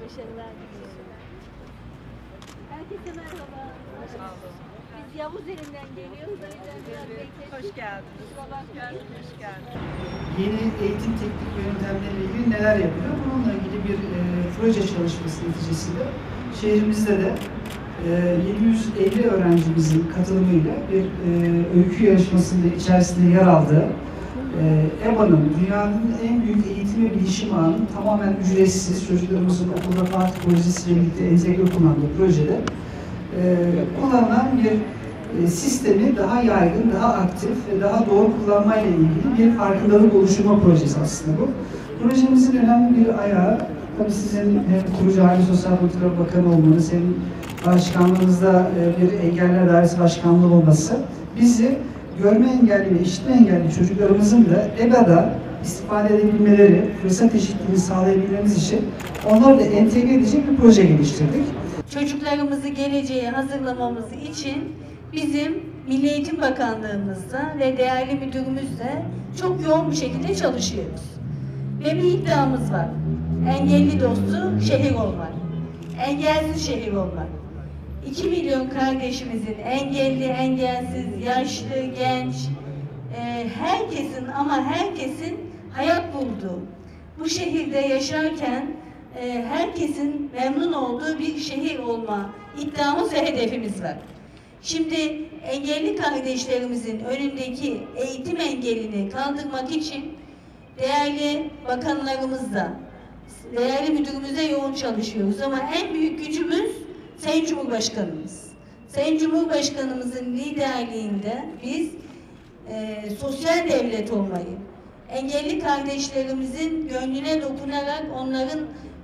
başarılar diliyorum. Herkese merhaba. Sağ olun. Biz Yavuz elinden geliyoruz. O yüzden biraz bekledik. Hoş geldiniz. Hoş geldiniz. Yeni eğitim teknik yöntemleriyle ilgili neler yapılıyor? Bununla ilgili bir proje çalışması neticesinde şehrimizde de 750 öğrencimizin katılımıyla bir öykü yarışmasında içerisinde yer aldığı EBA'nın, dünyanın en büyük eğitim ve bilişim ağının tamamen ücretsiz, çocuklarımızın okulda parti projesiyle birlikte entegre kullandığı projede kullanılan bir sistemi daha yaygın, daha aktif ve daha doğru kullanmayla ilgili bir farkındalık oluşturma projesi aslında bu. Projemizin önemli bir ayağı, tabii sizin hem kurucu Aile Sosyal Politikalar Bakanı olmanız, hem başkanlığınızda bir engeller dairesi başkanlığı olması, bizi görme engelli ve işitme engelli çocuklarımızın da EBA'da istifade edebilmeleri, fırsat eşitliğini sağlayabilmemiz için onları da entegre edecek bir proje geliştirdik. Çocuklarımızı geleceğe hazırlamamız için bizim Milli Eğitim Bakanlığımızla ve değerli müdürümüzle çok yoğun bir şekilde çalışıyoruz. Ve bir iddiamız var. Engelli dostu şehir olmak. Engelsiz şehir olmak. 2 milyon kardeşimizin engelli, engelsiz, yaşlı, genç, herkesin ama herkesin hayat bulduğu, bu şehirde yaşarken herkesin memnun olduğu bir şehir olma iddiamız ve hedefimiz var. Şimdi engelli kardeşlerimizin önündeki eğitim engelini kaldırmak için değerli bakanlarımızla, değerli müdürümüzle yoğun çalışıyoruz ama en büyük gücümüz Sayın Cumhurbaşkanımız. Sayın Cumhurbaşkanımızın liderliğinde biz sosyal devlet olmayı, engelli kardeşlerimizin gönlüne dokunarak onların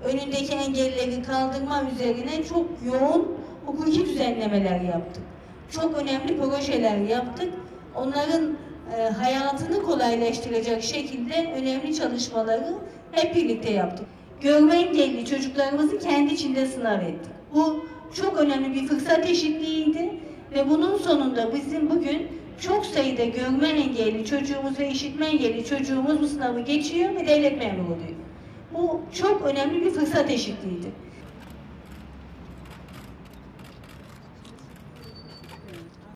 önündeki engelleri kaldırma üzerine çok yoğun hukuki düzenlemeler yaptık. Çok önemli projeler yaptık. Onların hayatını kolaylaştıracak şekilde önemli çalışmaları hep birlikte yaptık. Görme engelli çocuklarımızı kendi içinde sınav ettik. Bu çok önemli bir fırsat eşitliğiydi ve bunun sonunda bizim bugün çok sayıda görme engelli çocuğumuz ve işitme engelli çocuğumuz bu sınavı geçiyor ve devlet memuru oluyor. Bu çok önemli bir fırsat eşitliğiydi.